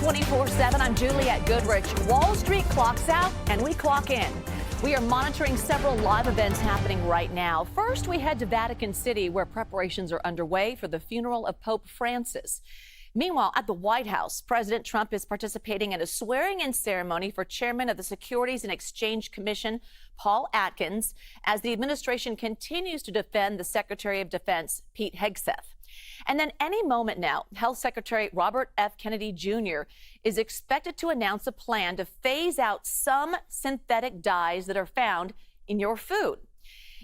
24/7, I'm Juliette Goodrich. Wall Street clocks out and we clock in. We are monitoring several live events happening right now. First, we head to Vatican City, where preparations are underway for the funeral of Pope Francis. Meanwhile, at the White House, President Trump is participating in a swearing-in ceremony for Chairman of the Securities and Exchange Commission, Paul Atkins, as the administration continues to defend the Secretary of Defense, Pete Hegseth. And then any moment now, Health Secretary Robert F. Kennedy Jr. is expected to announce a plan to phase out some synthetic dyes that are found in your food.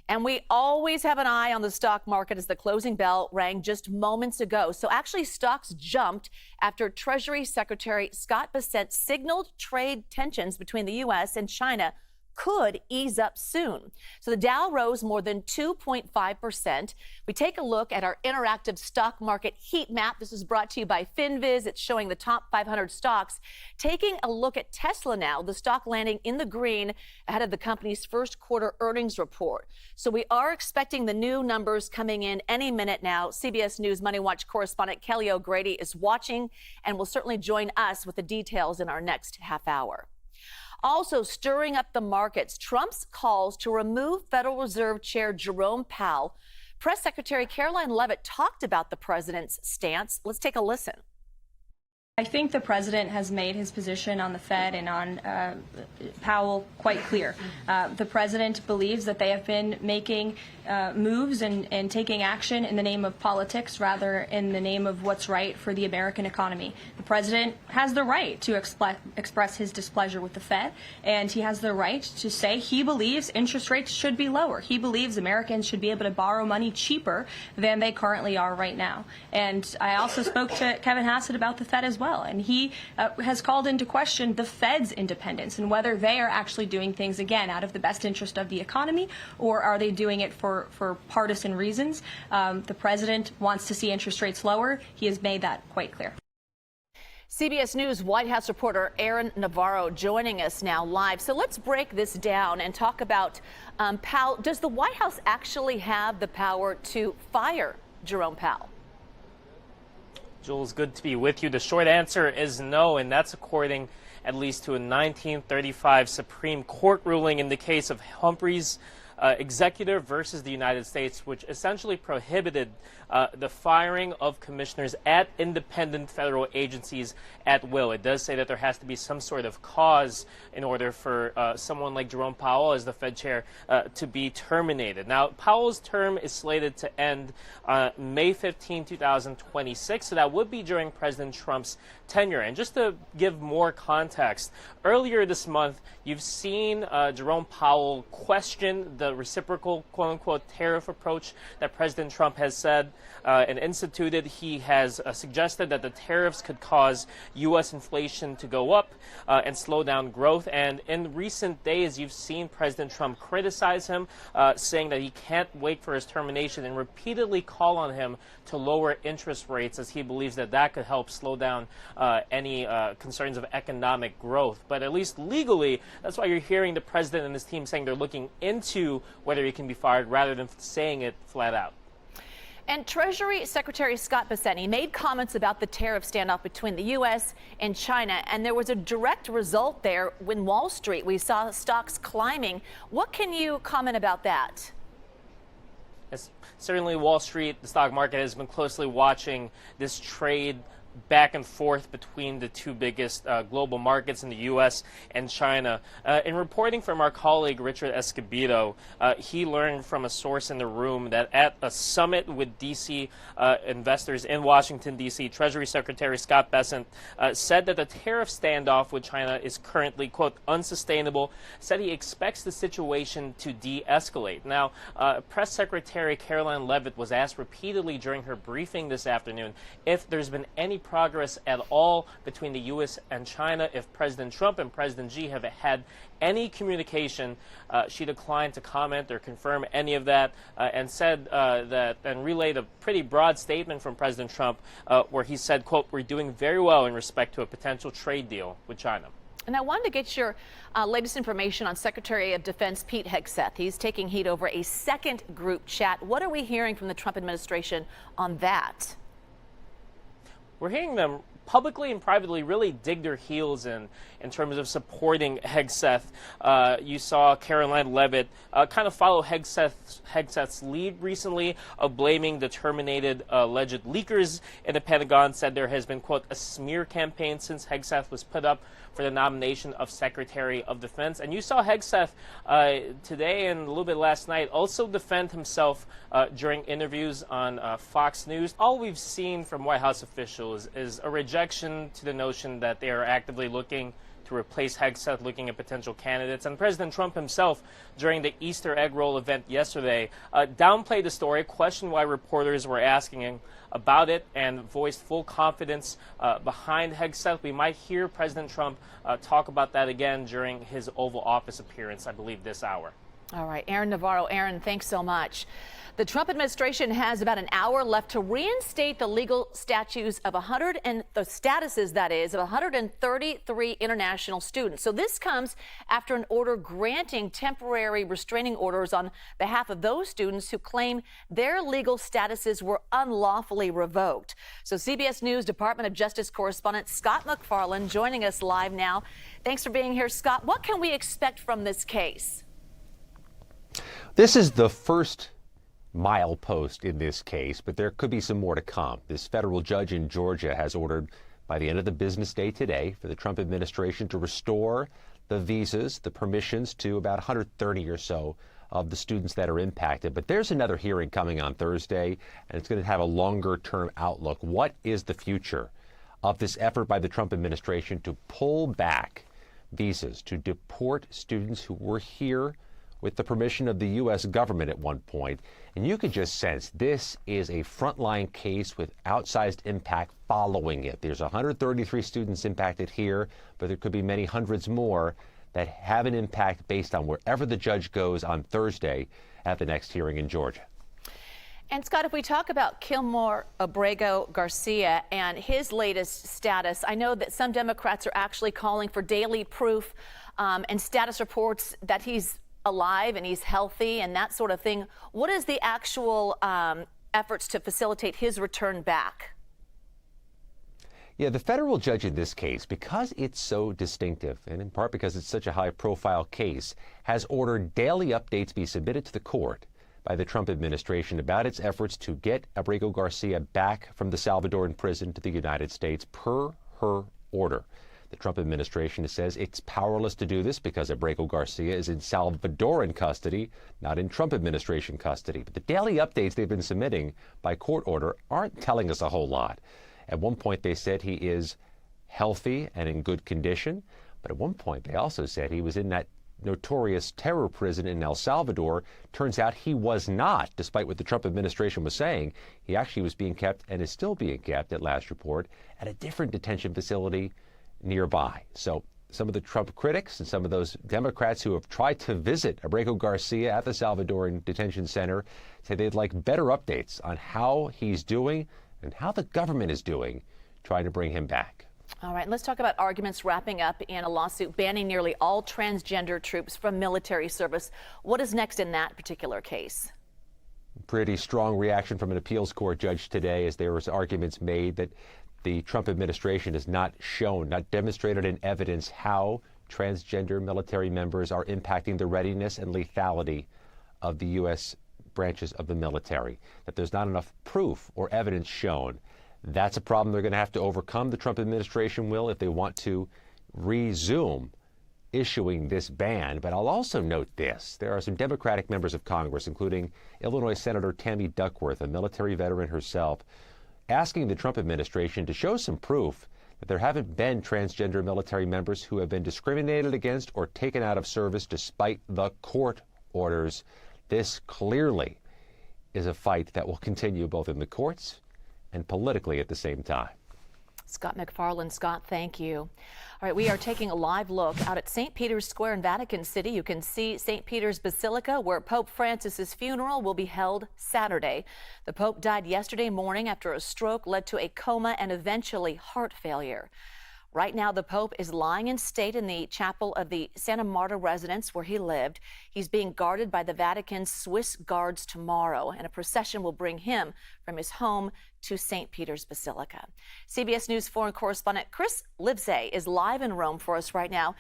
And we always have an eye on the stock market as the closing bell rang just moments ago. So actually, stocks jumped after Treasury Secretary Scott Bessent signaled trade tensions between the U.S. and China could ease up soon. So the Dow rose more than 2.5%. We take a look at our interactive stock market heat map. This is brought to you by FinViz. It's showing the top 500 stocks. Taking a look at Tesla now, the stock landing in the green ahead of the company's first quarter earnings report. So we are expecting the new numbers coming in any minute now. CBS News Money Watch correspondent Kelly O'Grady is watching and will certainly join us with the details in our next half hour. Also stirring up the markets, Trump's calls to remove Federal Reserve Chair Jerome Powell. Press Secretary Karoline Leavitt talked about the president's stance. Let's take a listen. I think the president has made his position on the Fed and on Powell quite clear. The president believes that they have been making moves and taking action in the name of politics rather in the name of what's right for the American economy. The president has the right to express his displeasure with the Fed, and he has the right to say he believes interest rates should be lower. He believes Americans should be able to borrow money cheaper than they currently are right now. And I also spoke to Kevin Hassett about the Fed as well. And he has called into question the Fed's independence and whether they are actually doing things, again, out of the best interest of the economy, or are they doing it for partisan reasons. The president wants to see interest rates lower. He has made that quite clear. CBS News White House reporter Aaron Navarro joining us now live. So let's break this down and talk about Powell. Does the White House actually have the power to fire Jerome Powell? Jules, good to be with you. The short answer is no, and that's according at least to a 1935 Supreme Court ruling in the case of Humphrey's executive versus the United States, which essentially prohibited the firing of commissioners at independent federal agencies at will. It does say that there has to be some sort of cause in order for someone like Jerome Powell, as the Fed chair, to be terminated. Now, Powell's term is slated to end May 15, 2026, so that would be during President Trump's tenure. And just to give more context, earlier this month, you've seen Jerome Powell question the reciprocal, quote-unquote, tariff approach that President Trump has said and instituted. He has suggested that the tariffs could cause U.S. inflation to go up and slow down growth. And in recent days, you've seen President Trump criticize him, saying that he can't wait for his termination and repeatedly call on him to lower interest rates, as he believes that that could help slow down any concerns of economic growth. But at least legally, that's why you're hearing the president and his team saying they're looking into whether he can be fired rather than saying it flat out. And Treasury Secretary Scott Bessent made comments about the tariff standoff between the U.S. and China, and there was a direct result there when Wall Street, we saw stocks climbing. What can you comment about that? Yes, certainly Wall Street, the stock market, has been closely watching this trade back and forth between the two biggest global markets in the U.S. and China. In reporting from our colleague Richard Escobedo, he learned from a source in the room that at a summit with D.C. Investors in Washington, D.C., Treasury Secretary Scott Bessent said that the tariff standoff with China is currently, quote, unsustainable, said he expects the situation to de-escalate. Now, Press Secretary Karoline Leavitt was asked repeatedly during her briefing this afternoon if there's been any progress at all between the U.S. and China, if President Trump and President Xi have had any communication. She declined to comment or confirm any of that, and said and relayed a pretty broad statement from President Trump where he said, quote, "We're doing very well in respect to a potential trade deal with China." And I wanted to get your latest information on Secretary of Defense Pete Hegseth. He's taking heat over a second group chat. What are we hearing from the Trump administration on that? We're hearing them publicly and privately really dig their heels in terms of supporting Hegseth. You saw Caroline Leavitt kind of follow Hegseth's lead recently of blaming the terminated alleged leakers in the Pentagon, said there has been, quote, a smear campaign since Hegseth was put up for the nomination of Secretary of Defense. And you saw Hegseth today and a little bit last night also defend himself during interviews on Fox News. All we've seen from White House officials is a rejection to the notion that they are actively looking to replace Hegseth, looking at potential candidates. And President Trump himself, during the Easter egg roll event yesterday, downplayed the story, questioned why reporters were asking him about it, and voiced full confidence behind Hegseth. We might hear President Trump talk about that again during his Oval Office appearance, I believe, this hour. All right, Aaron Navarro. Aaron, thanks so much. The Trump administration has about an hour left to reinstate the legal statuses of 133 international students. So this comes after an order granting temporary restraining orders on behalf of those students who claim their legal statuses were unlawfully revoked. So CBS News Department of Justice correspondent Scott McFarland joining us live now. Thanks for being here, Scott. What can we expect from this case? This is the first milepost in this case, but there could be some more to come. This federal judge in Georgia has ordered by the end of the business day today for the Trump administration to restore the visas, the permissions to about 130 or so of the students that are impacted. But there's another hearing coming on Thursday, and it's going to have a longer term outlook. What is the future of this effort by the Trump administration to pull back visas, to deport students who were here with the permission of the U.S. government at one point? And you could just sense this is a frontline case with outsized impact following it. There's 133 students impacted here, but there could be many hundreds more that have an impact based on wherever the judge goes on Thursday at the next hearing in Georgia. And Scott, if we talk about Kilmar Abrego Garcia and his latest status, I know that some Democrats are actually calling for daily proof and status reports that he's alive and he's healthy and that sort of thing. What is the actual efforts to facilitate his return back? Yeah, the federal judge in this case, because it's so distinctive, and in part because it's such a high-profile case, has ordered daily updates be submitted to the court by the Trump administration about its efforts to get Abrego Garcia back from the Salvadoran prison to the United States per her order. The Trump administration says it's powerless to do this because Abrego Garcia is in Salvadoran custody, not in Trump administration custody. But the daily updates they've been submitting by court order aren't telling us a whole lot. At one point, they said he is healthy and in good condition. But at one point, they also said he was in that notorious terror prison in El Salvador. Turns out he was not, despite what the Trump administration was saying. He actually was being kept and is still being kept, at last report, at a different detention facility nearby. So some of the Trump critics and some of those Democrats who have tried to visit Abrego Garcia at the Salvadoran detention center say they'd like better updates on how he's doing and how the government is doing trying to bring him back. All right, let's talk about arguments wrapping up in a lawsuit banning nearly all transgender troops from military service. What is next in that particular case? Pretty strong reaction from an appeals court judge today as there was arguments made that the Trump administration has not demonstrated in evidence how transgender military members are impacting the readiness and lethality of the U.S. branches of the military, that there's not enough proof or evidence shown. That's a problem they're going to have to overcome, the Trump administration will, if they want to resume issuing this ban. But I'll also note this. There are some Democratic members of Congress, including Illinois Senator Tammy Duckworth, a military veteran herself, asking the Trump administration to show some proof that there haven't been transgender military members who have been discriminated against or taken out of service despite the court orders. This clearly is a fight that will continue both in the courts and politically at the same time. Scott McFarland. Scott, thank you. All right, we are taking a live look out at St. Peter's Square in Vatican City. You can see St. Peter's Basilica, where Pope Francis's funeral will be held Saturday. The Pope died yesterday morning after a stroke led to a coma and eventually heart failure. Right now, the Pope is lying in state in the chapel of the Santa Marta residence where he lived. He's being guarded by the Vatican's Swiss guards tomorrow, and a procession will bring him from his home to St. Peter's Basilica. CBS News foreign correspondent Chris Livesay is live in Rome for us right now.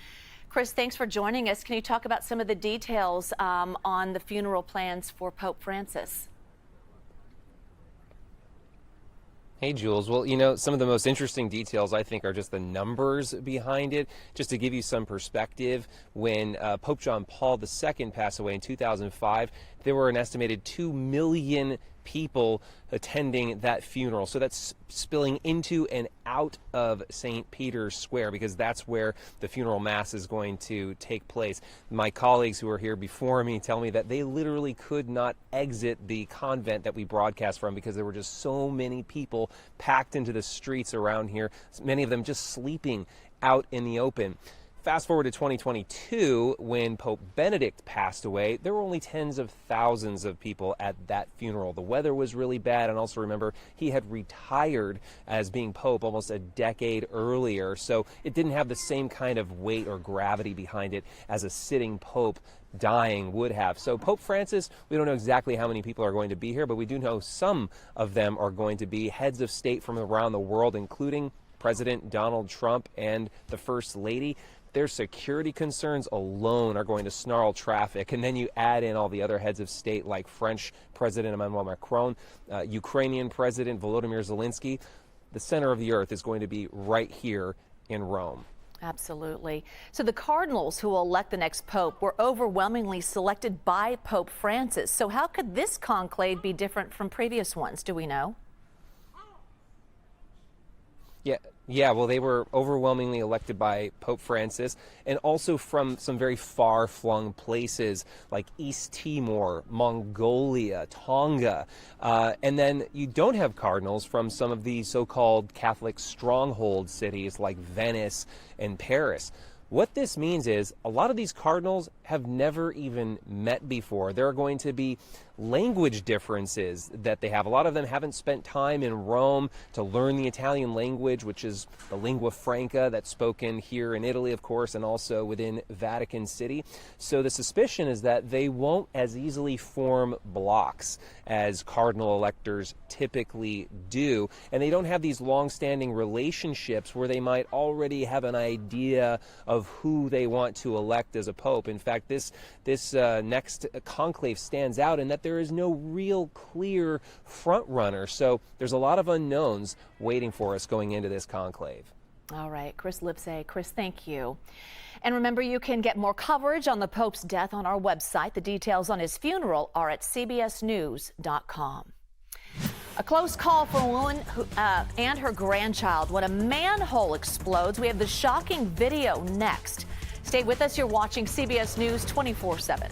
Chris, thanks for joining us. Can you talk about some of the details on the funeral plans for Pope Francis? Hey, Jules. Well, you know, some of the most interesting details, I think, are just the numbers behind it. Just to give you some perspective, when Pope John Paul II passed away in 2005, there were an estimated 2 million people attending that funeral. So that's spilling into and out of St. Peter's Square, because that's where the funeral mass is going to take place. My colleagues who were here before me tell me that they literally could not exit the convent that we broadcast from because there were just so many people packed into the streets around here, many of them just sleeping out in the open. Fast forward to 2022, when Pope Benedict passed away, there were only tens of thousands of people at that funeral. The weather was really bad, and also remember, he had retired as being Pope almost a decade earlier, so it didn't have the same kind of weight or gravity behind it as a sitting Pope dying would have. So Pope Francis, we don't know exactly how many people are going to be here, but we do know some of them are going to be heads of state from around the world, including President Donald Trump and the First Lady. Their security concerns alone are going to snarl traffic. And then you add in all the other heads of state like French President Emmanuel Macron, Ukrainian President Volodymyr Zelensky. The center of the earth is going to be right here in Rome. Absolutely. So the cardinals who will elect the next pope were overwhelmingly selected by Pope Francis. So how could this conclave be different from previous ones? Do we know? Yeah, well, they were overwhelmingly elected by Pope Francis, and also from some very far-flung places like East Timor, Mongolia, Tonga. And then you don't have cardinals from some of the so-called Catholic stronghold cities like Venice and Paris. What this means is a lot of these cardinals have never even met before. There are going to be language differences that they have. A lot of them haven't spent time in Rome to learn the Italian language, which is the lingua franca that's spoken here in Italy, of course, and also within Vatican City. So the suspicion is that they won't as easily form blocks as cardinal electors typically do, and they don't have these long-standing relationships where they might already have an idea of who they want to elect as a pope. In fact, this next conclave stands out in that there is no real clear front runner. So there's a lot of unknowns waiting for us going into this conclave. All right, Chris Livesay. Chris, thank you. And remember, you can get more coverage on the Pope's death on our website. The details on his funeral are at cbsnews.com. A close call for a woman and her grandchild when a manhole explodes. We have the shocking video next. Stay with us. You're watching CBS News 24/7.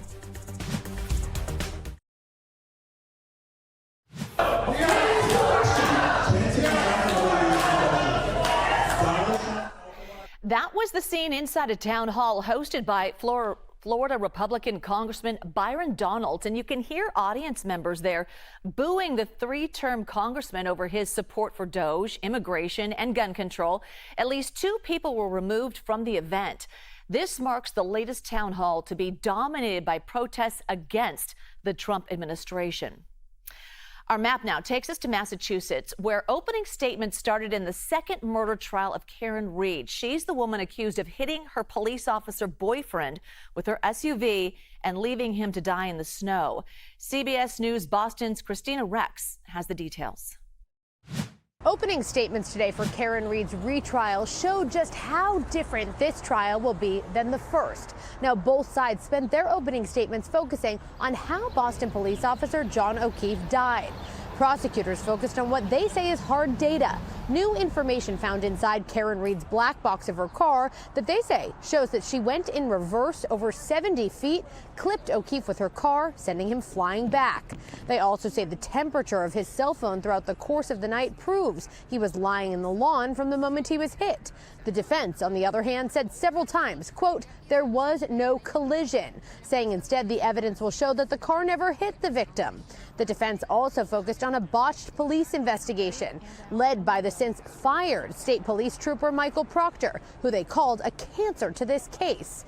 That was the scene inside a town hall hosted by Florida Republican Congressman Byron Donalds, and you can hear audience members there booing the three-term congressman over his support for DOJ, immigration, and gun control. At least 2 people were removed from the event. This marks the latest town hall to be dominated by protests against the Trump administration. Our map now takes us to Massachusetts, where opening statements started in the second murder trial of Karen Reed. She's the woman accused of hitting her police officer boyfriend with her SUV and leaving him to die in the snow. CBS News Boston's Christina Rex has the details. Opening statements today for Karen Reed's retrial showed just how different this trial will be than the first. Now, both sides spent their opening statements focusing on how Boston police officer John O'Keefe died. Prosecutors focused on what they say is hard data. New information found inside Karen Reed's black box of her car that they say shows that she went in reverse over 70 feet, clipped O'Keefe with her car, sending him flying back. They also say the temperature of his cell phone throughout the course of the night proves he was lying in the lawn from the moment he was hit. The defense, on the other hand, said several times, quote, there was no collision, saying instead the evidence will show that the car never hit the victim. The defense also focused on on a botched police investigation led by the since fired state police trooper Michael Proctor, who they called a cancer to this case.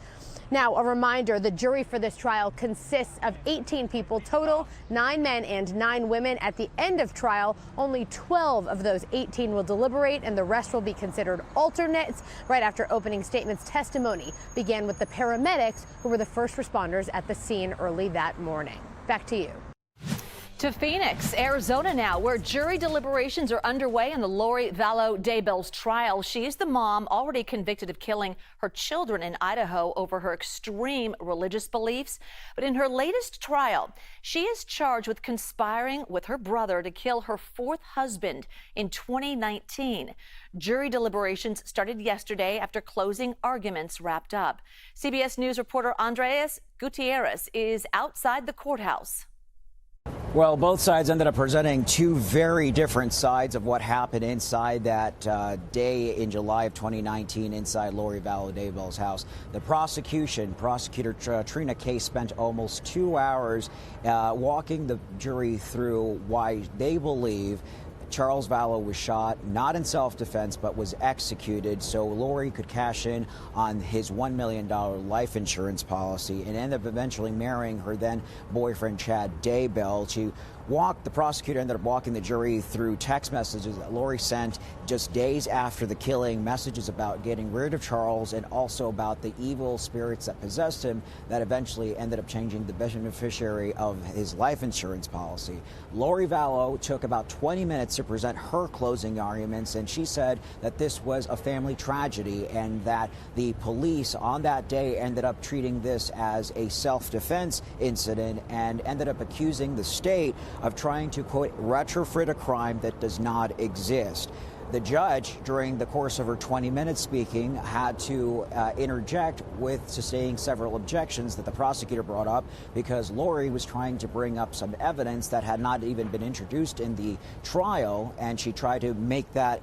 Now, a reminder, the jury for this trial consists of 18 people total, 9 men and 9 women. At the end of trial, only 12 of those 18 will deliberate, and the rest will be considered alternates. Right after opening statements, testimony began with the paramedics, who were the first responders at the scene early that morning. Back to you. To Phoenix, Arizona now, where jury deliberations are underway in the Lorie Valow Daybell's trial. She is the mom already convicted of killing her children in Idaho over her extreme religious beliefs. But in her latest trial, she is charged with conspiring with her brother to kill her 4th husband in 2019. Jury deliberations started yesterday after closing arguments wrapped up. CBS News reporter Andres Gutierrez is outside the courthouse. Well, both sides ended up presenting 2 very different sides of what happened inside that day in July of 2019 inside Lorie Valow Daybell's house. The prosecutor Trina Case, spent almost 2 hours walking the jury through why they believe Charles Valow was shot, not in self-defense, but was executed so Lorie could cash in on his $1 million life insurance policy and end up eventually marrying her then boyfriend, Chad Daybell. The prosecutor ended up walking the jury through text messages that Lorie sent just days after the killing, messages about getting rid of Charles and also about the evil spirits that possessed him that eventually ended up changing the beneficiary of his life insurance policy. Lorie Valow took about 20 minutes to present her closing arguments, and she said that this was a family tragedy and that the police on that day ended up treating this as a self-defense incident and ended up accusing the state of trying to, quote, retrofit a crime that does not exist. The judge, during the course of her 20 minutes speaking, had to interject with sustaining several objections that the prosecutor brought up because Lorie was trying to bring up some evidence that had not even been introduced in the trial, and she tried to make that,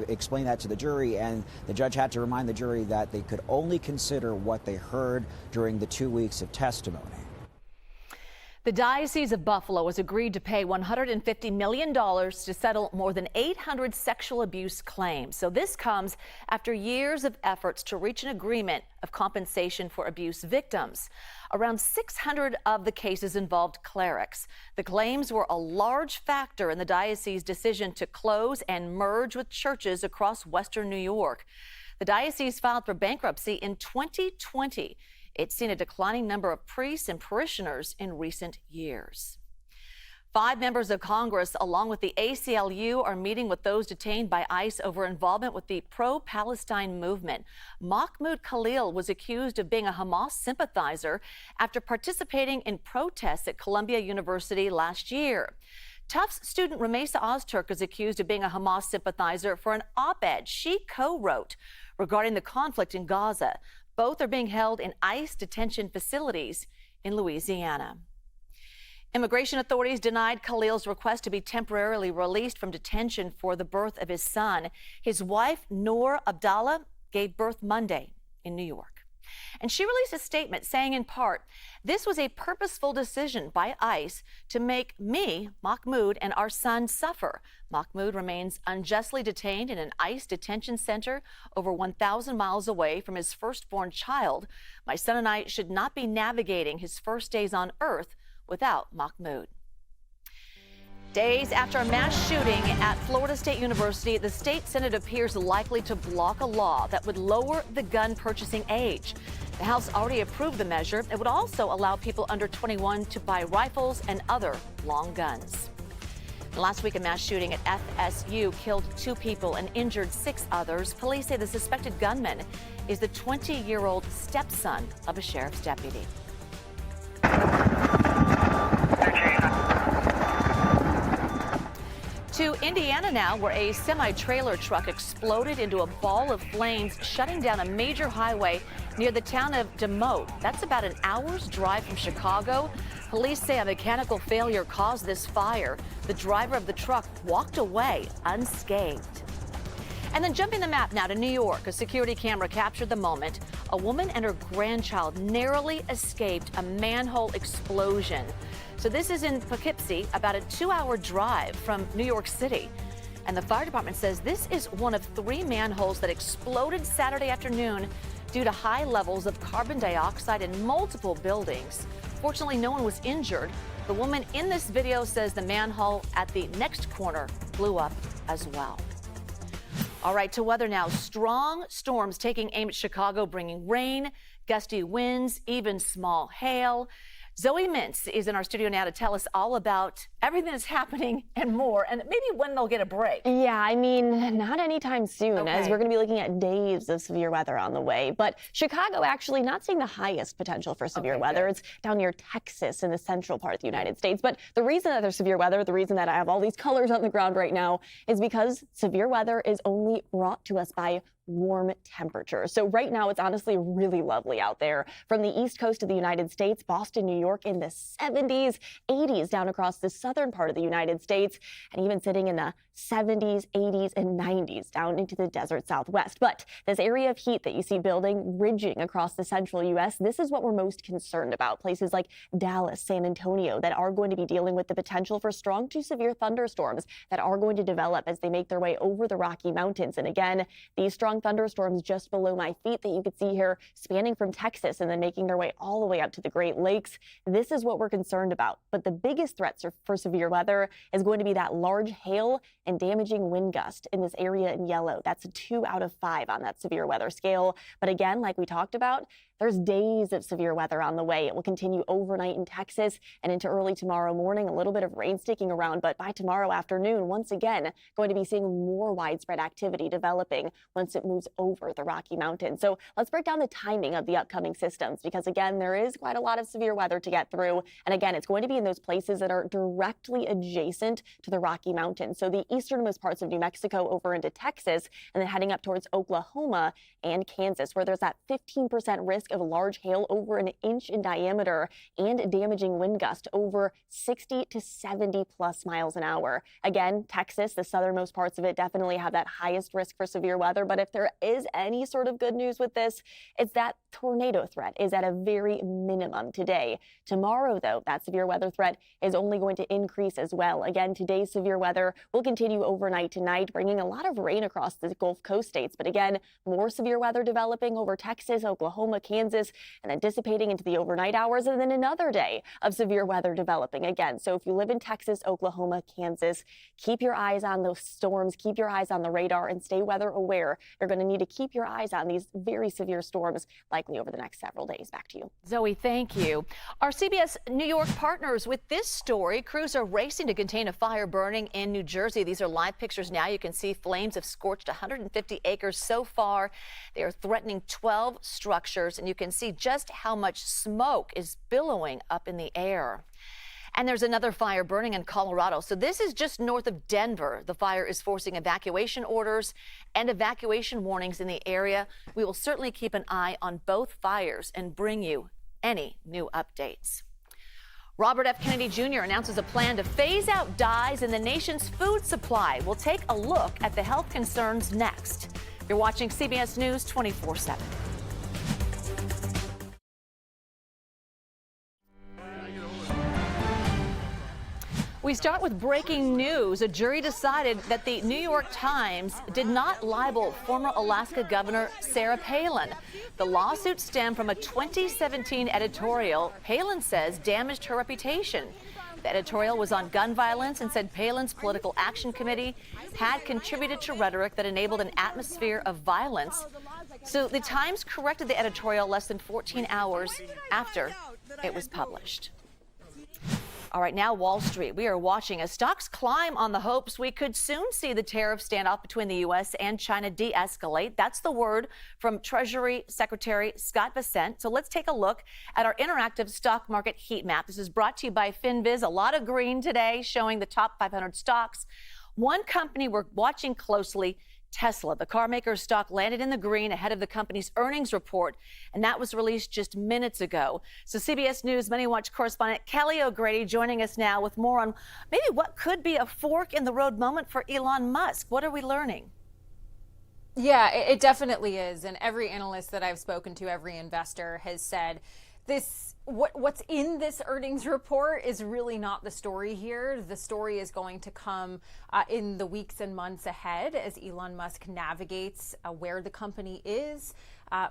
explain that to the jury, and the judge had to remind the jury that they could only consider what they heard during the 2 weeks of testimony. The Diocese of Buffalo has agreed to pay $150 million to settle more than 800 sexual abuse claims. So this comes after years of efforts to reach an agreement of compensation for abuse victims. Around 600 of the cases involved clerics. The claims were a large factor in the diocese's decision to close and merge with churches across Western New York. The diocese filed for bankruptcy in 2020. It's seen a declining number of priests and parishioners in recent years. 5 members of Congress, along with the ACLU, are meeting with those detained by ICE over involvement with the pro-Palestine movement. Mahmoud Khalil was accused of being a Hamas sympathizer after participating in protests at Columbia University last year. Tufts student Ramesa Ozturk is accused of being a Hamas sympathizer for an op-ed she co-wrote regarding the conflict in Gaza. Both are being held in ICE detention facilities in Louisiana. Immigration authorities denied Khalil's request to be temporarily released from detention for the birth of his son. His wife, Noor Abdallah, gave birth Monday in New York. And she released a statement saying, in part, "This was a purposeful decision by ICE to make me, Mahmoud, and our son suffer. Mahmoud remains unjustly detained in an ICE detention center over 1,000 miles away from his firstborn child. My son and I should not be navigating his first days on earth without Mahmoud." Days after a mass shooting at Florida State University, the state Senate appears likely to block a law that would lower the gun purchasing age. The House already approved the measure. It would also allow people under 21 to buy rifles and other long guns. Last week, a mass shooting at FSU killed 2 people and injured 6 others. Police say the suspected gunman is the 20-year-old stepson of a sheriff's deputy. To Indiana now, where a semi-trailer truck exploded into a ball of flames, shutting down a major highway near the town of DeMotte. That's about an hour's drive from Chicago. Police say a mechanical failure caused this fire. The driver of the truck walked away unscathed. And then jumping the map now to New York, a security camera captured the moment a woman and her grandchild narrowly escaped a manhole explosion. So this is in Poughkeepsie, about a 2-hour drive from New York City. And the fire department says this is one of 3 manholes that exploded Saturday afternoon due to high levels of carbon dioxide in multiple buildings. Fortunately, no one was injured. The woman in this video says the manhole at the next corner blew up as well. All right, to weather now. Strong storms taking aim at Chicago, bringing rain, gusty winds, even small hail. Zoe Mintz is in our studio now to tell us all about everything that's happening and more, and maybe when they'll get a break. Yeah, I mean, not anytime soon, as we're going to be looking at days of severe weather on the way. But Chicago actually not seeing the highest potential for severe weather. It's down near Texas in the central part of the United States. But the reason that there's severe weather, the reason that I have all these colors on the ground right now, is because severe weather is only brought to us by warm temperatures. So right now it's honestly really lovely out there. From the east coast of the United States, Boston, New York in the 70s, 80s down across the southern part of the United States, and even sitting in the 70s, 80s, and 90s down into the desert Southwest. But this area of heat that you see building, ridging across the central U.S., this is what we're most concerned about. Places like Dallas, San Antonio that are going to be dealing with the potential for strong to severe thunderstorms that are going to develop as they make their way over the Rocky Mountains. And again, these strong thunderstorms just below my feet that you can see here spanning from Texas and then making their way all the way up to the Great Lakes. This is what we're concerned about. But the biggest threats for severe weather is going to be that large hail and damaging wind gust in this area in yellow. That's a 2 out of 5 on that severe weather scale. But again, like we talked about, there's days of severe weather on the way. It will continue overnight in Texas and into early tomorrow morning. A little bit of rain sticking around, but by tomorrow afternoon, once again, going to be seeing more widespread activity developing once it moves over the Rocky Mountains. So let's break down the timing of the upcoming systems, because again, there is quite a lot of severe weather to get through. And again, it's going to be in those places that are directly adjacent to the Rocky Mountains. So the easternmost parts of New Mexico over into Texas, and then heading up towards Oklahoma and Kansas, where there's that 15% risk of large hail over an inch in diameter and damaging wind gust over 60 to 70 plus miles an hour. Again, Texas, the southernmost parts of it definitely have that highest risk for severe weather. But if there is any sort of good news with this, it's that tornado threat is at a very minimum today. Tomorrow, though, that severe weather threat is only going to increase as well. Again, today's severe weather will continue overnight tonight, bringing a lot of rain across the Gulf Coast states. But again, more severe weather developing over Texas, Oklahoma, Kansas, and then dissipating into the overnight hours, and then another day of severe weather developing again. So if you live in Texas, Oklahoma, Kansas, keep your eyes on those storms, keep your eyes on the radar, and stay weather aware. You're going to need to keep your eyes on these very severe storms likely over the next several days. Back to you. Zoe, thank you. Our CBS New York partners with this story. Crews are racing to contain a fire burning in New Jersey. These are live pictures now. You can see flames have scorched 150 acres so far. They are threatening 12 structures, and you can see just how much smoke is billowing up in the air. And there's another fire burning in Colorado. So this is just north of Denver. The fire is forcing evacuation orders and evacuation warnings in the area. We will certainly keep an eye on both fires and bring you any new updates. Robert F. Kennedy Jr. announces a plan to phase out dyes in the nation's food supply. We'll take a look at the health concerns next. You're watching CBS News 24/7. We start with breaking news. A jury decided that the New York Times did not libel former Alaska Governor Sarah Palin. The lawsuit stemmed from a 2017 editorial Palin says damaged her reputation. The editorial was on gun violence and said Palin's political action committee had contributed to rhetoric that enabled an atmosphere of violence. So the Times corrected the editorial less than 14 hours after it was published. All right, now Wall Street. We are watching as stocks climb on the hopes we could soon see the tariff standoff between the U.S. and China de-escalate. That's the word from Treasury Secretary Scott Bessent. So let's take a look at our interactive stock market heat map. This is brought to you by FinViz. A lot of green today showing the top 500 stocks. One company we're watching closely, Tesla. The car maker's stock landed in the green ahead of the company's earnings report, and that was released just minutes ago. So CBS News Money Watch correspondent Kelly O'Grady joining us now with more on maybe what could be a fork in the road moment for Elon Musk. What are we learning? Yeah, it definitely is. And every analyst that I've spoken to, every investor has said what's in this earnings report is really not the story here. The story is going to come in the weeks and months ahead as Elon Musk navigates where the company is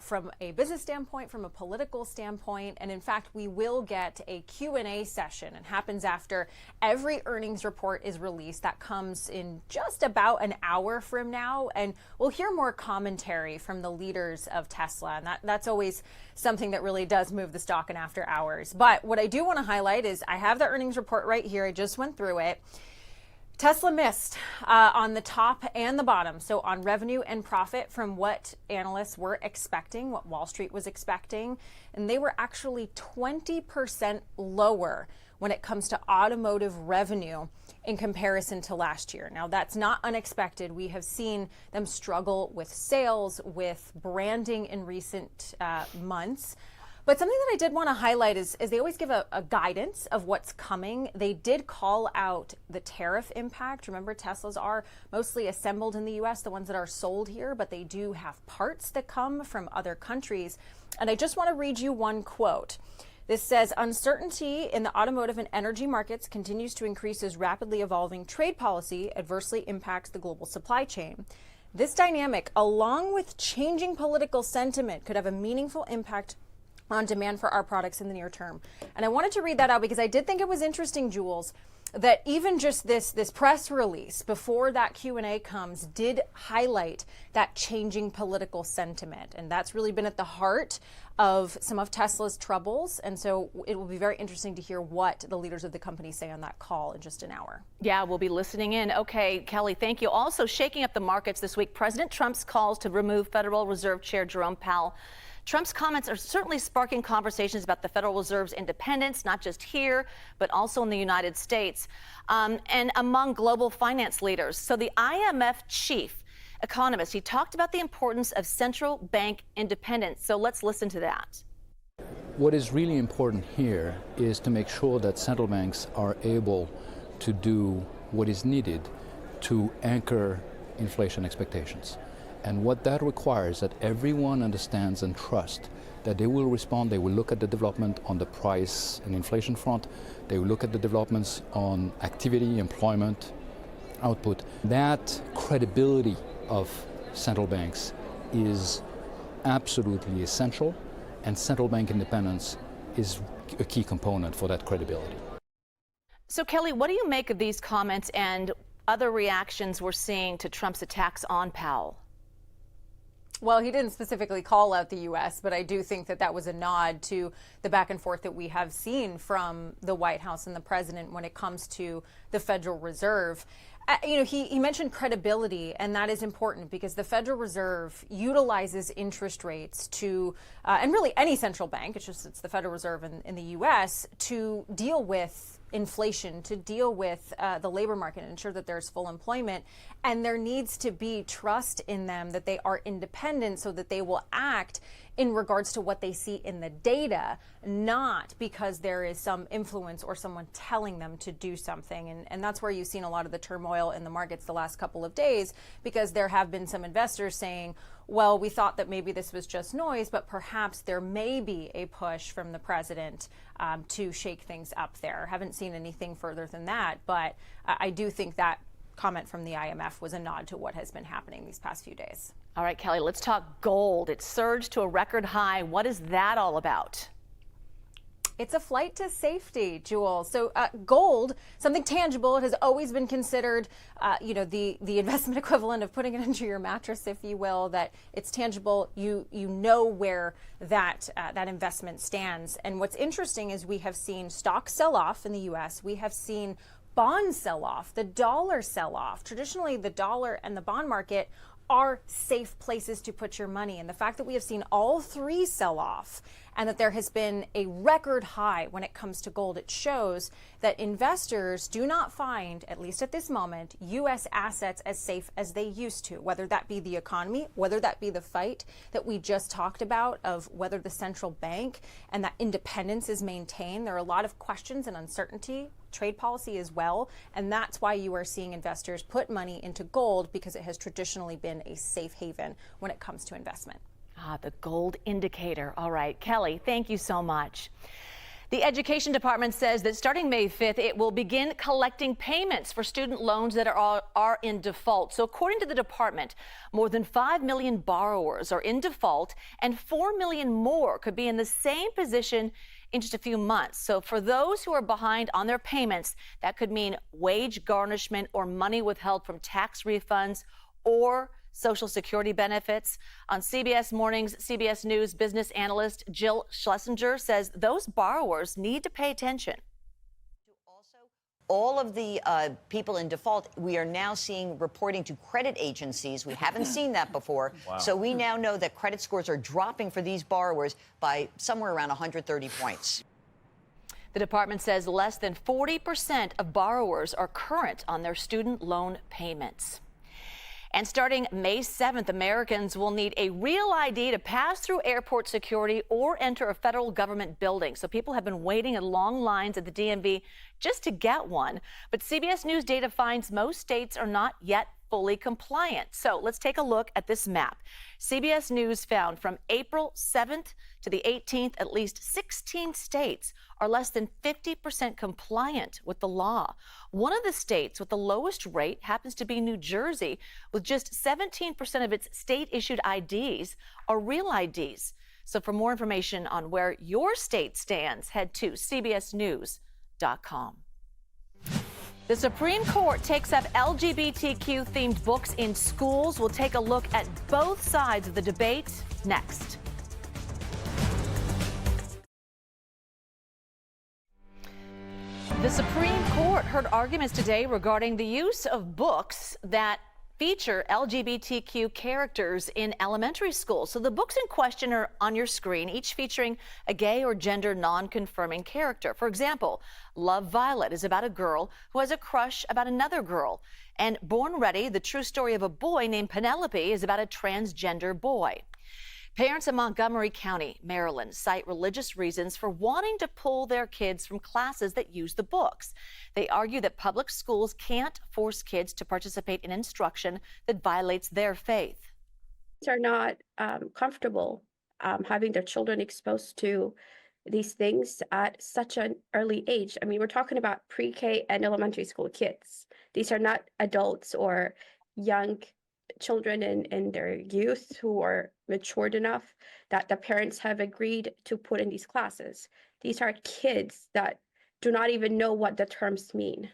from a business standpoint, from a political standpoint. And in fact, we will get a Q&A session. It happens after every earnings report is released. That comes in just about an hour from now. And we'll hear more commentary from the leaders of Tesla. And that's always something that really does move the stock in after hours. But what I do want to highlight is I have the earnings report right here. I just went through it. Tesla missed on the top and the bottom, so on revenue and profit from what analysts were expecting, what Wall Street was expecting, and they were actually 20% lower when it comes to automotive revenue in comparison to last year. Now, that's not unexpected. We have seen them struggle with sales, with branding in recent months. But something that I did want to highlight is they always give a guidance of what's coming. They did call out the tariff impact. Remember, Teslas are mostly assembled in the U.S., the ones that are sold here, but they do have parts that come from other countries. And I just want to read you one quote. This says, uncertainty in the automotive and energy markets continues to increase as rapidly evolving trade policy adversely impacts the global supply chain. This dynamic, along with changing political sentiment, could have a meaningful impact on demand for our products in the near term. And I wanted to read that out because I did think it was interesting, Jules, that even just this press release before that Q&A comes did highlight that changing political sentiment. And that's really been at the heart of some of Tesla's troubles. And so it will be very interesting to hear what the leaders of the company say on that call in just an hour. Yeah, we'll be listening in. Okay, Kelly, thank you. Also shaking up the markets this week, President Trump's calls to remove Federal Reserve Chair Jerome Powell. Trump's comments are certainly sparking conversations about the Federal Reserve's independence, not just here, but also in the United States, and among global finance leaders. So the IMF chief economist, he talked about the importance of central bank independence. So let's listen to that. What is really important here is to make sure that central banks are able to do what is needed to anchor inflation expectations. And what that requires that everyone understands and trusts that they will respond, they will look at the development on the price and inflation front, they will look at the developments on activity, employment, output. That credibility of central banks is absolutely essential, and central bank independence is a key component for that credibility. So Kelly, what do you make of these comments and other reactions we're seeing to Trump's attacks on Powell? Well, he didn't specifically call out the U.S., but I do think that that was a nod to the back and forth that we have seen from the White House and the president when it comes to the Federal Reserve. He mentioned credibility, and that is important because the Federal Reserve utilizes interest rates to, and really any central bank, it's the Federal Reserve in the U.S., to deal with inflation, to deal with the labor market and ensure that there's full employment. And there needs to be trust in them that they are independent so that they will act in regards to what they see in the data, not because there is some influence or someone telling them to do something. And that's where you've seen a lot of the turmoil in the markets the last couple of days, because there have been some investors saying, well, we thought that maybe this was just noise, but perhaps there may be a push from the president to shake things up there. Haven't seen anything further than that, but I do think that comment from the IMF was a nod to what has been happening these past few days. All right, Kelly, let's talk gold. It surged to a record high. What is that all about? It's a flight to safety, Jules. So gold, something tangible, it has always been considered, the investment equivalent of putting it under your mattress, if you will, that it's tangible. You know where that investment stands. And what's interesting is we have seen stocks sell off in the U.S. We have seen bonds sell off, the dollar sell off. Traditionally, the dollar and the bond market are safe places to put your money. And the fact that we have seen all three sell off and that there has been a record high when it comes to gold. It shows that investors do not find, at least at this moment, U.S. assets as safe as they used to, whether that be the economy, whether that be the fight that we just talked about of whether the central bank and that independence is maintained. There are a lot of questions and uncertainty, trade policy as well, and that's why you are seeing investors put money into gold, because it has traditionally been a safe haven when it comes to investment. The gold indicator. All right, Kelly, thank you so much. The Education Department says that starting May 5th, it will begin collecting payments for student loans that are in default. So according to the department, more than 5 million borrowers are in default, and 4 million more could be in the same position in just a few months. So for those who are behind on their payments, that could mean wage garnishment or money withheld from tax refunds or Social Security benefits. On CBS Mornings, CBS News business analyst Jill Schlesinger says those borrowers need to pay attention. All of the people in default, we are now seeing reporting to credit agencies. We haven't seen that before. Wow. So we now know that credit scores are dropping for these borrowers by somewhere around 130 points. The department says less than 40% of borrowers are current on their student loan payments. And starting May 7th, Americans will need a real ID to pass through airport security or enter a federal government building. So people have been waiting in long lines at the DMV just to get one. But CBS News data finds most states are not yet fully compliant. So let's take a look at this map. CBS News found from April 7th to the 18th, at least 16 states are less than 50% compliant with the law. One of the states with the lowest rate happens to be New Jersey, with just 17% of its state-issued IDs are real IDs. So for more information on where your state stands, head to cbsnews.com. The Supreme Court takes up LGBTQ-themed books in schools. We'll take a look at both sides of the debate next. The Supreme Court heard arguments today regarding the use of books that feature LGBTQ characters in elementary schools. So the books in question are on your screen, each featuring a gay or gender non-confirming character. For example, Love, Violet is about a girl who has a crush about another girl. And Born Ready, the true story of a boy named Penelope, is about a transgender boy. Parents in Montgomery County, Maryland, cite religious reasons for wanting to pull their kids from classes that use the books. They argue that public schools can't force kids to participate in instruction that violates their faith. Are not comfortable having their children exposed to these things at such an early age. I mean, we're talking about pre-K and elementary school kids. These are not adults or young children in their youth who are matured enough that the parents have agreed to put in these classes. These are kids that do not even know what the terms mean.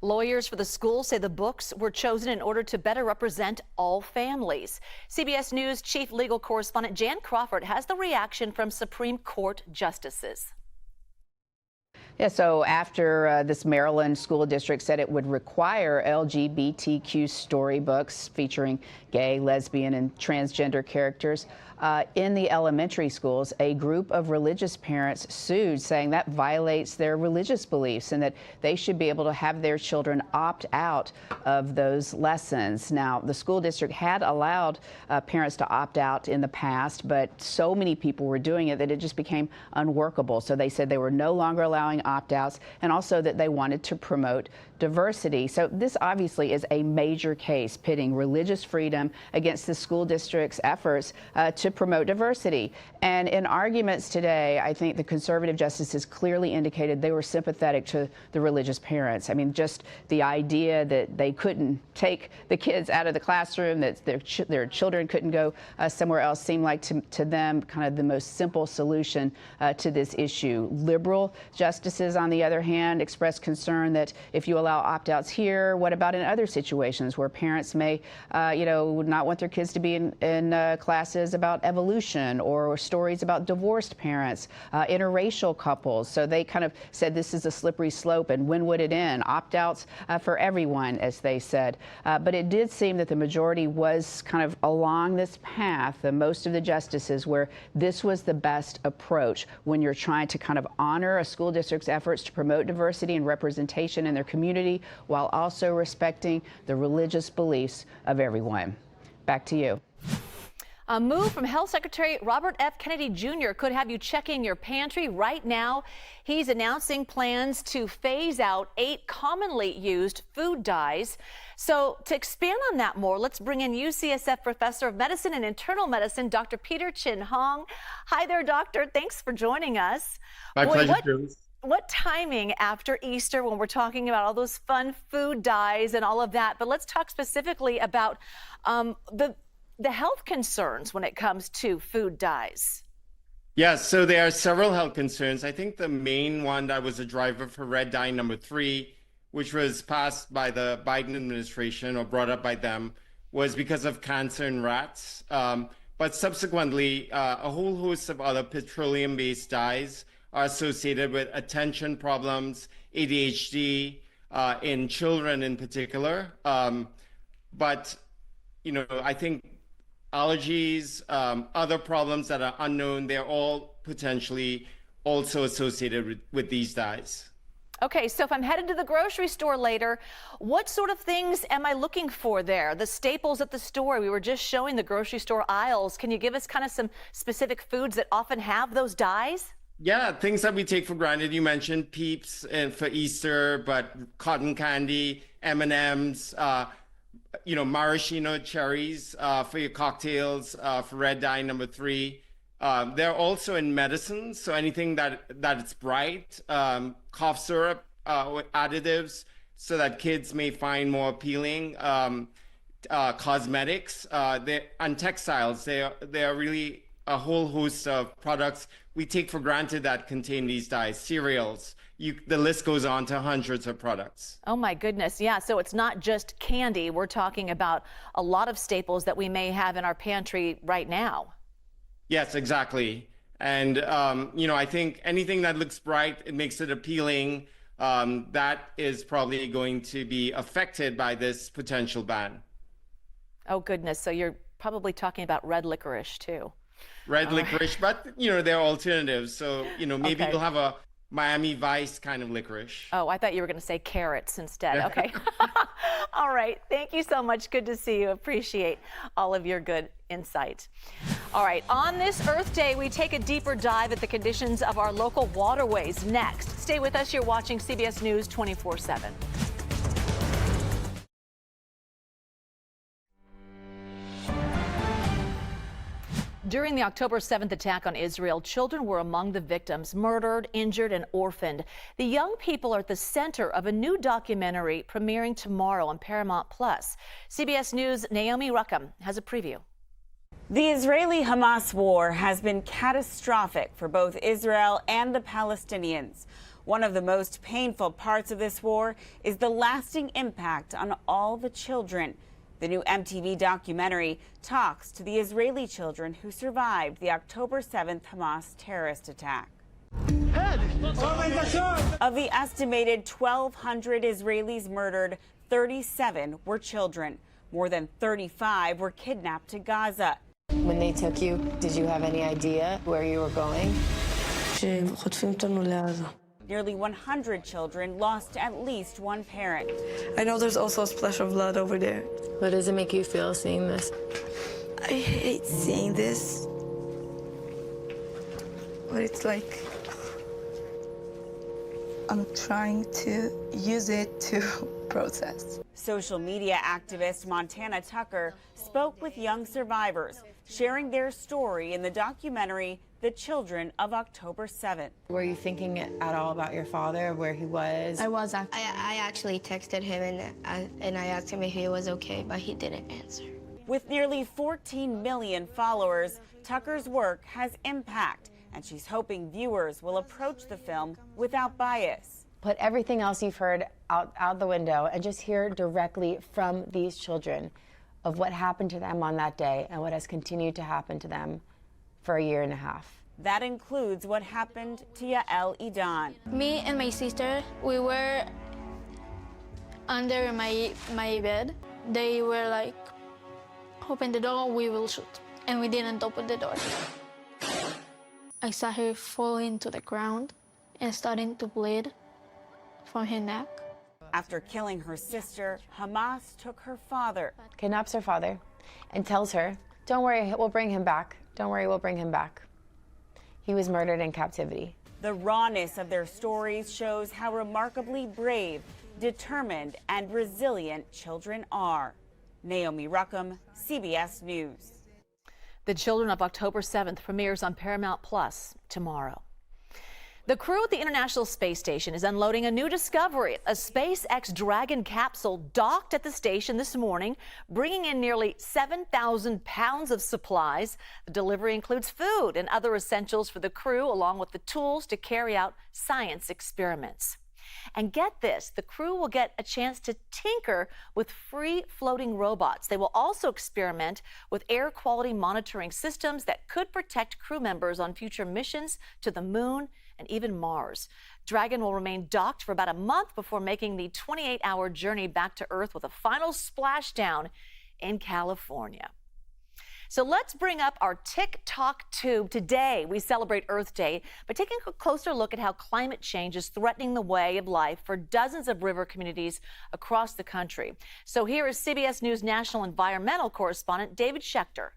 Lawyers for the school say the books were chosen in order to better represent all families. CBS News chief legal correspondent Jan Crawford has the reaction from Supreme Court justices. Yeah, so after this Maryland school district said it would require LGBTQ storybooks featuring gay, lesbian, and transgender characters in the elementary schools, a group of religious parents sued, saying that violates their religious beliefs and that they should be able to have their children opt out of those lessons. Now, the school district had allowed parents to opt out in the past, but so many people were doing it that it just became unworkable. So they said they were no longer allowing opt-outs, and also that they wanted to promote diversity. So this obviously is a major case pitting religious freedom against the school district's efforts to promote diversity. And in arguments today, I think the conservative justices clearly indicated they were sympathetic to the religious parents. I mean, just the idea that they couldn't take the kids out of the classroom, that their children couldn't go somewhere else, seemed like to them kind of the most simple solution to this issue. Liberal justices, on the other hand, expressed concern that if you allow opt-outs here, what about in other situations where parents may, not want their kids to be in classes about about evolution or stories about divorced parents, interracial couples. So they kind of said this is a slippery slope, and when would it end? Opt-outs for everyone, as they said. But it did seem that the majority was kind of along this path, most of the justices, where this was the best approach when you're trying to kind of honor a school district's efforts to promote diversity and representation in their community while also respecting the religious beliefs of everyone. Back to you. A move from Health Secretary Robert F. Kennedy Jr. could have you checking your pantry right now. He's announcing plans to phase out 8 commonly used food dyes. So to expand on that more, let's bring in UCSF Professor of Medicine and Internal Medicine, Dr. Peter Chin Hong. Hi there, doctor. Thanks for joining us. My pleasure. What timing after Easter when we're talking about all those fun food dyes and all of that? But let's talk specifically about the health concerns when it comes to food dyes. Yes, so there are several health concerns. I think the main one that was a driver for red dye number 3, which was passed by the Biden administration or brought up by them, was because of cancer in rats. But subsequently, a whole host of other petroleum-based dyes are associated with attention problems, ADHD, in children in particular. But, you know, I think allergies, other problems that are unknown, they're all potentially also associated with these dyes. Okay, so if I'm headed to the grocery store later, what sort of things am I looking for there? The staples at the store, we were just showing the grocery store aisles. Can you give us kind of some specific foods that often have those dyes? Yeah, things that we take for granted. You mentioned Peeps and for Easter, but cotton candy, M&Ms, you know, maraschino cherries for your cocktails, for red dye number 3. They're also in medicines, so anything that it's bright, cough syrup with additives, so that kids may find more appealing. Cosmetics, and textiles. They are really a whole host of products we take for granted that contain these dyes. Cereals. The list goes on to hundreds of products. Oh my goodness, yeah. So it's not just candy. We're talking about a lot of staples that we may have in our pantry right now. Yes, exactly. And, you know, I think anything that looks bright, it makes it appealing. That is probably going to be affected by this potential ban. Oh goodness, so you're probably talking about red licorice too. Red licorice, but, you know, there are alternatives. So, you know, maybe you'll have a Miami Vice kind of licorice. Oh, I thought you were going to say carrots instead. Okay. All right. Thank you so much. Good to see you. Appreciate all of your good insight. All right. On this Earth Day, we take a deeper dive at the conditions of our local waterways next. Stay with us. You're watching CBS News 24/7. During the October 7th attack on Israel, children were among the victims, murdered, injured, and orphaned. The young people are at the center of a new documentary premiering tomorrow on Paramount+. CBS News' Naomi Ruckham has a preview. The Israeli-Hamas war has been catastrophic for both Israel and the Palestinians. One of the most painful parts of this war is the lasting impact on all the children. The new MTV documentary talks to the Israeli children who survived the October 7th Hamas terrorist attack. Of the estimated 1,200 Israelis murdered, 37 were children. More than 35 were kidnapped to Gaza. When they took you, did you have any idea where you were going? Nearly 100 children lost at least one parent. I know there's also a splash of blood over there. What does it make you feel seeing this? I hate seeing this. But it's like I'm trying to use it to process. Social media activist Montana Tucker spoke with young survivors, sharing their story in the documentary The Children of October 7th. Were you thinking at all about your father, where he was? I was. I actually texted him and I asked him if he was okay, but he didn't answer. With nearly 14 million followers, Tucker's work has impact, and she's hoping viewers will approach the film without bias. Put everything else you've heard out the window and just hear directly from these children. of what happened to them on that day and what has continued to happen to them for a year and a half. That includes what happened to Yael Idan. Me and my sister, we were under my bed. They were like, open the door, we will shoot. And we didn't open the door. I saw her falling to the ground and starting to bleed from her neck. After killing her sister, Hamas took her father. Kidnaps her father and tells her, don't worry, we'll bring him back. Don't worry, we'll bring him back. He was murdered in captivity. The rawness of their stories shows how remarkably brave, determined, and resilient children are. Naomi Ruckham, CBS News. The Children of October 7th premieres on Paramount Plus tomorrow. The crew at the International Space Station is unloading a new discovery. A SpaceX Dragon capsule docked at the station this morning, bringing in nearly 7,000 pounds of supplies. The delivery includes food and other essentials for the crew, along with the tools to carry out science experiments. And get this, the crew will get a chance to tinker with free floating robots. They will also experiment with air quality monitoring systems that could protect crew members on future missions to the moon and even Mars. Dragon will remain docked for about a month before making the 28-hour journey back to Earth with a final splashdown in California. So let's bring up our TikTok tube. Today, we celebrate Earth Day by taking a closer look at how climate change is threatening the way of life for dozens of river communities across the country. So here is CBS News national environmental correspondent David Schechter.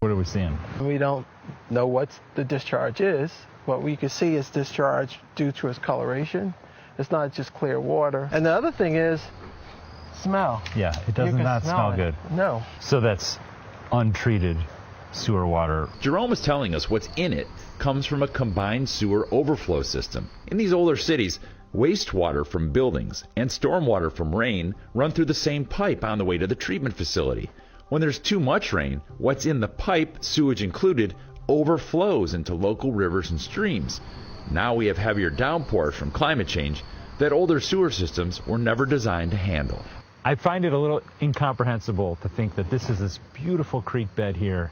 What are we seeing? We don't know what the discharge is. What we can see is discharge due to its coloration. It's not just clear water. And the other thing is smell. Yeah, it does not smell good. No. So that's untreated sewer water. Jerome is telling us what's in it comes from a combined sewer overflow system. In these older cities, wastewater from buildings and stormwater from rain run through the same pipe on the way to the treatment facility. When there's too much rain, what's in the pipe, sewage included, overflows into local rivers and streams. Now we have heavier downpours from climate change that older sewer systems were never designed to handle. I find it a little incomprehensible to think that this is this beautiful creek bed here,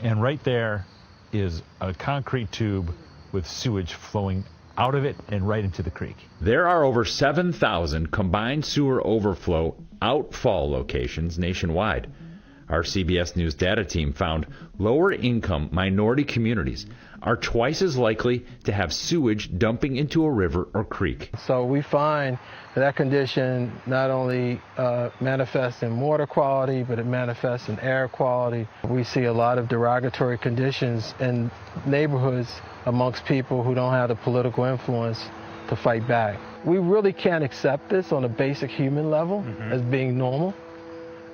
and right there is a concrete tube with sewage flowing out of it and right into the creek. There are over 7,000 combined sewer overflow outfall locations nationwide. Our CBS News data team found lower income minority communities are twice as likely to have sewage dumping into a river or creek. So we find that condition not only manifests in water quality, but it manifests in air quality. We see a lot of derogatory conditions in neighborhoods amongst people who don't have the political influence to fight back. We really can't accept this on a basic human level as being normal.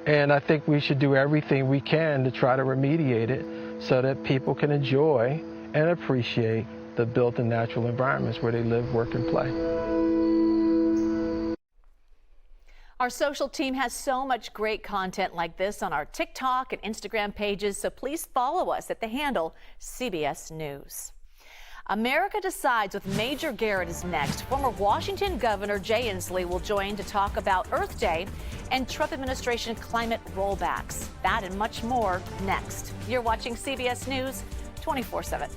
And I think we should do everything we can to try to remediate it so that people can enjoy and appreciate the built and natural environments where they live, work, and play. Our social team has so much great content like this on our TikTok and Instagram pages, so please follow us at the handle CBS News. America Decides with Major Garrett is next. Former Washington Governor Jay Inslee will join to talk about Earth Day and Trump administration climate rollbacks. That and much more next. You're watching CBS News 24/7.